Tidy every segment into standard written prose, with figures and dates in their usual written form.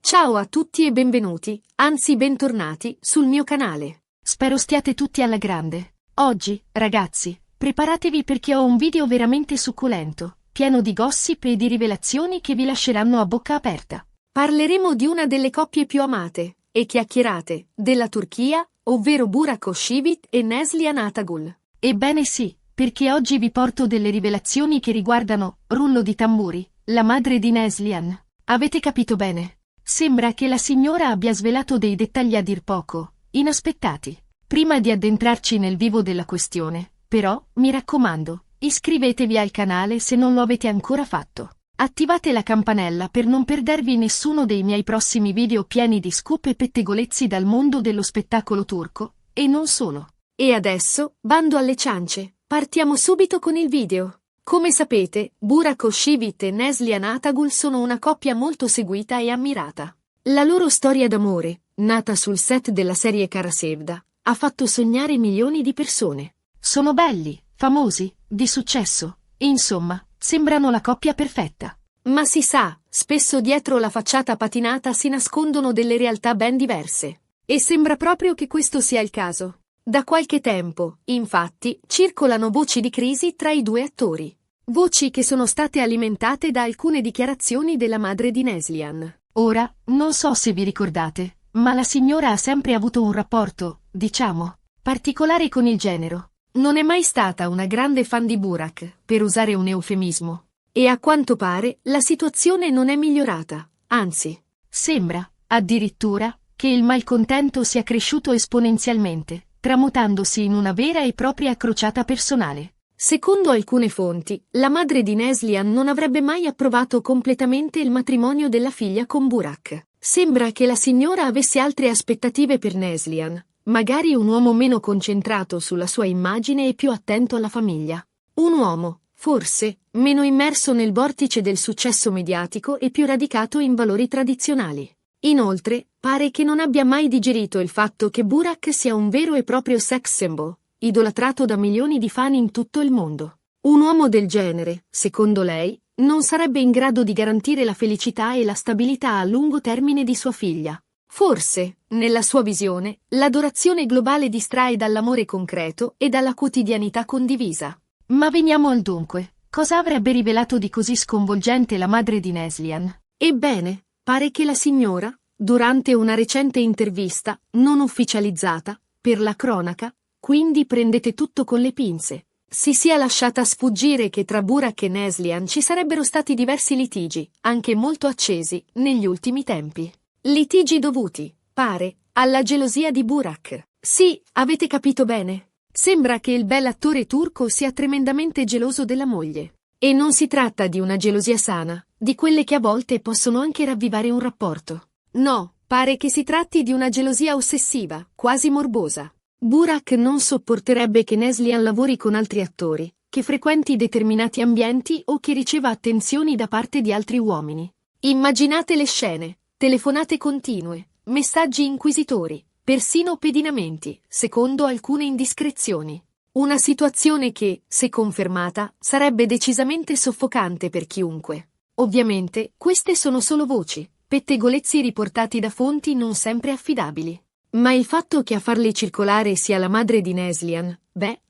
Ciao a tutti e benvenuti, anzi bentornati, sul mio canale. Spero stiate tutti alla grande. Oggi, ragazzi, preparatevi perché ho un video veramente succulento, pieno di gossip e di rivelazioni che vi lasceranno a bocca aperta. Parleremo di una delle coppie più amate e chiacchierate della Turchia, ovvero Burak Özçivit e Neslihan Atagul. Ebbene sì, perché oggi vi porto delle rivelazioni che riguardano, rullo di tamburi, la madre di Neslihan. Avete capito bene? Sembra che la signora abbia svelato dei dettagli a dir poco inaspettati. Prima di addentrarci nel vivo della questione, però, mi raccomando, iscrivetevi al canale se non lo avete ancora fatto. Attivate la campanella per non perdervi nessuno dei miei prossimi video pieni di scoop e pettegolezzi dal mondo dello spettacolo turco, e non solo. E adesso, bando alle ciance, partiamo subito con il video. Come sapete, Burak Özçivit e Neslihan Atagul sono una coppia molto seguita e ammirata. La loro storia d'amore, nata sul set della serie Kara Sevda, ha fatto sognare milioni di persone. Sono belli, famosi, di successo, e insomma, sembrano la coppia perfetta. Ma si sa, spesso dietro la facciata patinata si nascondono delle realtà ben diverse. E sembra proprio che questo sia il caso. Da qualche tempo, infatti, circolano voci di crisi tra i due attori. Voci che sono state alimentate da alcune dichiarazioni della madre di Neslihan. Ora, non so se vi ricordate, ma la signora ha sempre avuto un rapporto, diciamo, particolare con il genero. Non è mai stata una grande fan di Burak, per usare un eufemismo. E a quanto pare, la situazione non è migliorata, anzi. Sembra, addirittura, che il malcontento sia cresciuto esponenzialmente, tramutandosi in una vera e propria crociata personale. Secondo alcune fonti, la madre di Neslihan non avrebbe mai approvato completamente il matrimonio della figlia con Burak. Sembra che la signora avesse altre aspettative per Neslihan, magari un uomo meno concentrato sulla sua immagine e più attento alla famiglia. Un uomo, forse, meno immerso nel vortice del successo mediatico e più radicato in valori tradizionali. Inoltre, pare che non abbia mai digerito il fatto che Burak sia un vero e proprio sex symbol, idolatrato da milioni di fan in tutto il mondo. Un uomo del genere, secondo lei, non sarebbe in grado di garantire la felicità e la stabilità a lungo termine di sua figlia. Forse, nella sua visione, l'adorazione globale distrae dall'amore concreto e dalla quotidianità condivisa. Ma veniamo al dunque. Cosa avrebbe rivelato di così sconvolgente la madre di Neslihan? Ebbene, pare che la signora, durante una recente intervista, non ufficializzata, per la cronaca, quindi prendete tutto con le pinze, si sia lasciata sfuggire che tra Burak e Neslihan ci sarebbero stati diversi litigi, anche molto accesi, negli ultimi tempi. Litigi dovuti, pare, alla gelosia di Burak. Sì, avete capito bene. Sembra che il bell'attore turco sia tremendamente geloso della moglie. E non si tratta di una gelosia sana, di quelle che a volte possono anche ravvivare un rapporto. No, pare che si tratti di una gelosia ossessiva, quasi morbosa. Burak non sopporterebbe che Neslihan lavori con altri attori, che frequenti determinati ambienti o che riceva attenzioni da parte di altri uomini. Immaginate le scene, telefonate continue, messaggi inquisitori, persino pedinamenti, secondo alcune indiscrezioni. Una situazione che, se confermata, sarebbe decisamente soffocante per chiunque. Ovviamente, queste sono solo voci, pettegolezzi riportati da fonti non sempre affidabili. Ma il fatto che a farli circolare sia la madre di Neslihan,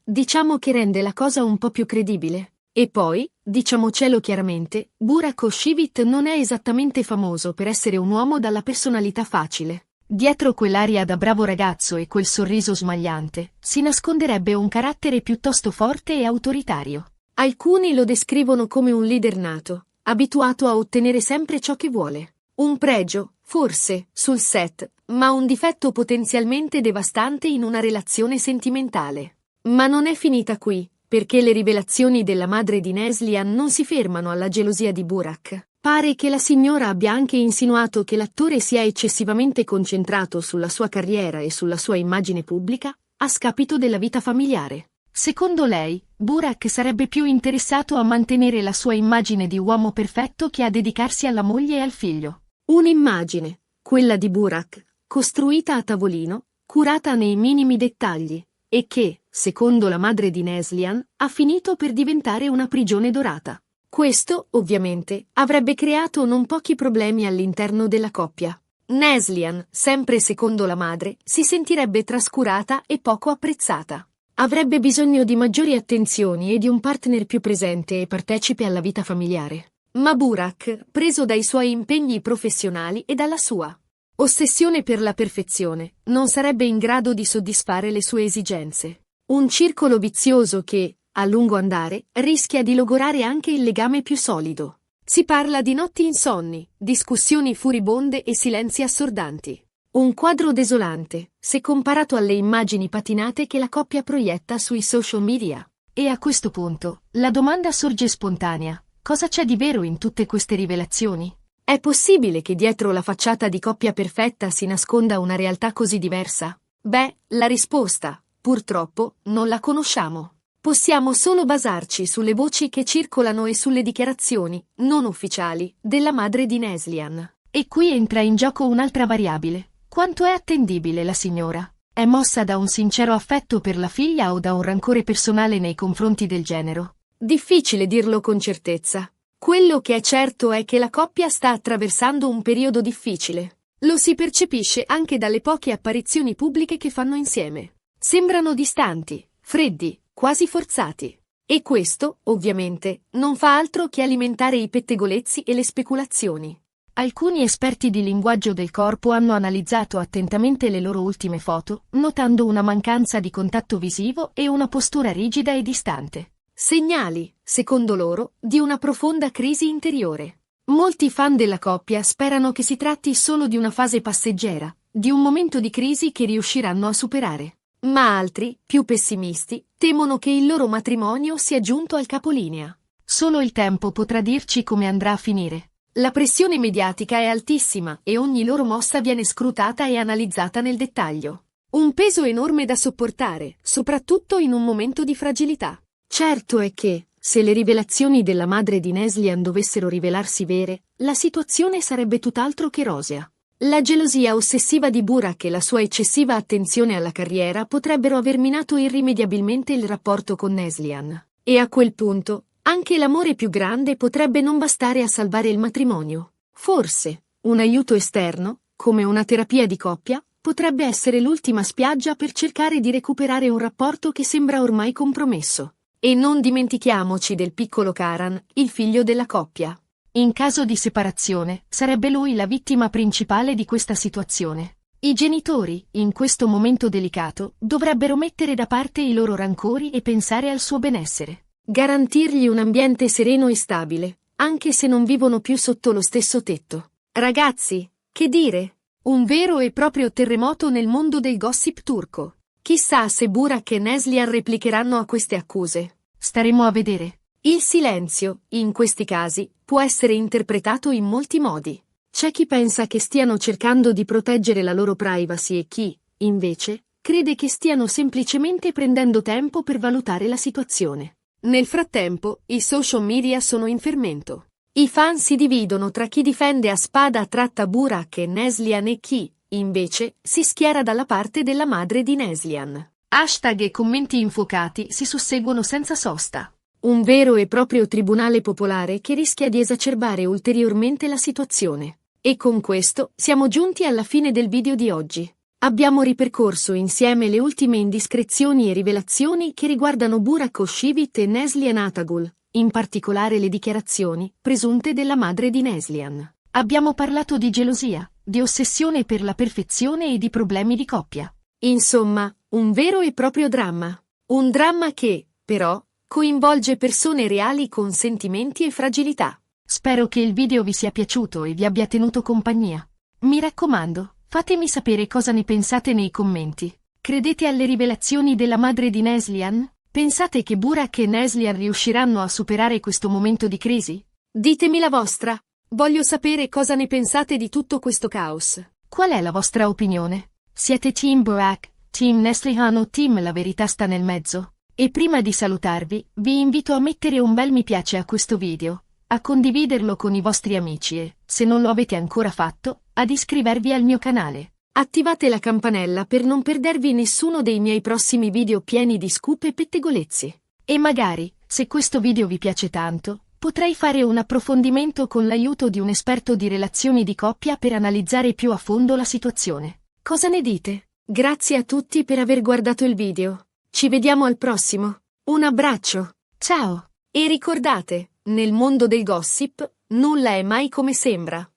diciamo che rende la cosa un po' più credibile. E poi, diciamocelo chiaramente, Burak Özçivit non è esattamente famoso per essere un uomo dalla personalità facile. Dietro quell'aria da bravo ragazzo e quel sorriso smagliante, si nasconderebbe un carattere piuttosto forte e autoritario. Alcuni lo descrivono come un leader nato, abituato a ottenere sempre ciò che vuole. Un pregio, forse, sul set, ma un difetto potenzialmente devastante in una relazione sentimentale. Ma non è finita qui, perché le rivelazioni della madre di Neslihan non si fermano alla gelosia di Burak. Pare che la signora abbia anche insinuato che l'attore sia eccessivamente concentrato sulla sua carriera e sulla sua immagine pubblica, a scapito della vita familiare. Secondo lei, Burak sarebbe più interessato a mantenere la sua immagine di uomo perfetto che a dedicarsi alla moglie e al figlio. Un'immagine, quella di Burak, costruita a tavolino, curata nei minimi dettagli, e che, secondo la madre di Neslihan, ha finito per diventare una prigione dorata. Questo, ovviamente, avrebbe creato non pochi problemi all'interno della coppia. Neslihan, sempre secondo la madre, si sentirebbe trascurata e poco apprezzata. Avrebbe bisogno di maggiori attenzioni e di un partner più presente e partecipe alla vita familiare. Ma Burak, preso dai suoi impegni professionali e dalla sua ossessione per la perfezione, non sarebbe in grado di soddisfare le sue esigenze. Un circolo vizioso che, a lungo andare, rischia di logorare anche il legame più solido. Si parla di notti insonni, discussioni furibonde e silenzi assordanti. Un quadro desolante, se comparato alle immagini patinate che la coppia proietta sui social media. E a questo punto, la domanda sorge spontanea: cosa c'è di vero in tutte queste rivelazioni? È possibile che dietro la facciata di coppia perfetta si nasconda una realtà così diversa? Beh, la risposta, purtroppo, non la conosciamo. Possiamo solo basarci sulle voci che circolano e sulle dichiarazioni, non ufficiali, della madre di Neslihan. E qui entra in gioco un'altra variabile. Quanto è attendibile la signora? È mossa da un sincero affetto per la figlia o da un rancore personale nei confronti del genero? Difficile dirlo con certezza. Quello che è certo è che la coppia sta attraversando un periodo difficile. Lo si percepisce anche dalle poche apparizioni pubbliche che fanno insieme. Sembrano distanti, freddi, quasi forzati. E questo, ovviamente, non fa altro che alimentare i pettegolezzi e le speculazioni. Alcuni esperti di linguaggio del corpo hanno analizzato attentamente le loro ultime foto, notando una mancanza di contatto visivo e una postura rigida e distante. Segnali, secondo loro, di una profonda crisi interiore. Molti fan della coppia sperano che si tratti solo di una fase passeggera, di un momento di crisi che riusciranno a superare. Ma altri, più pessimisti, temono che il loro matrimonio sia giunto al capolinea. Solo il tempo potrà dirci come andrà a finire. La pressione mediatica è altissima e ogni loro mossa viene scrutata e analizzata nel dettaglio. Un peso enorme da sopportare, soprattutto in un momento di fragilità. Certo è che, se le rivelazioni della madre di Neslihan dovessero rivelarsi vere, la situazione sarebbe tutt'altro che rosea. La gelosia ossessiva di Burak e la sua eccessiva attenzione alla carriera potrebbero aver minato irrimediabilmente il rapporto con Neslihan. E a quel punto, anche l'amore più grande potrebbe non bastare a salvare il matrimonio. Forse, un aiuto esterno, come una terapia di coppia, potrebbe essere l'ultima spiaggia per cercare di recuperare un rapporto che sembra ormai compromesso. E non dimentichiamoci del piccolo Karan, il figlio della coppia. In caso di separazione, sarebbe lui la vittima principale di questa situazione. I genitori, in questo momento delicato, dovrebbero mettere da parte i loro rancori e pensare al suo benessere. Garantirgli un ambiente sereno e stabile, anche se non vivono più sotto lo stesso tetto. Ragazzi, che dire? Un vero e proprio terremoto nel mondo del gossip turco. Chissà se Burak e Neslihan replicheranno a queste accuse. Staremo a vedere. Il silenzio, in questi casi, può essere interpretato in molti modi. C'è chi pensa che stiano cercando di proteggere la loro privacy e chi, invece, crede che stiano semplicemente prendendo tempo per valutare la situazione. Nel frattempo, i social media sono in fermento. I fan si dividono tra chi difende a spada tratta Burak e Neslihan e chi, invece, si schiera dalla parte della madre di Neslihan. Hashtag e commenti infuocati si susseguono senza sosta. Un vero e proprio tribunale popolare che rischia di esacerbare ulteriormente la situazione. E con questo siamo giunti alla fine del video di oggi. Abbiamo ripercorso insieme le ultime indiscrezioni e rivelazioni che riguardano Burak Özçivit e Neslihan Atagul, in particolare le dichiarazioni presunte della madre di Neslihan. Abbiamo parlato di gelosia, di ossessione per la perfezione e di problemi di coppia. Insomma, un vero e proprio dramma. Un dramma che, però, coinvolge persone reali con sentimenti e fragilità. Spero che il video vi sia piaciuto e vi abbia tenuto compagnia. Mi raccomando, fatemi sapere cosa ne pensate nei commenti. Credete alle rivelazioni della madre di Neslihan? Pensate che Burak e Neslihan riusciranno a superare questo momento di crisi? Ditemi la vostra. Voglio sapere cosa ne pensate di tutto questo caos. Qual è la vostra opinione? Siete team Burak, team Neslihan o team La Verità sta nel mezzo? E prima di salutarvi, vi invito a mettere un bel mi piace a questo video, a condividerlo con i vostri amici e, se non lo avete ancora fatto, ad iscrivervi al mio canale. Attivate la campanella per non perdervi nessuno dei miei prossimi video pieni di scoop e pettegolezzi. E magari, se questo video vi piace tanto, Potrei fare un approfondimento con l'aiuto di un esperto di relazioni di coppia per analizzare più a fondo la situazione. Cosa ne dite? Grazie a tutti per aver guardato il video. Ci vediamo al prossimo. Un abbraccio. Ciao! E ricordate, nel mondo del gossip, nulla è mai come sembra.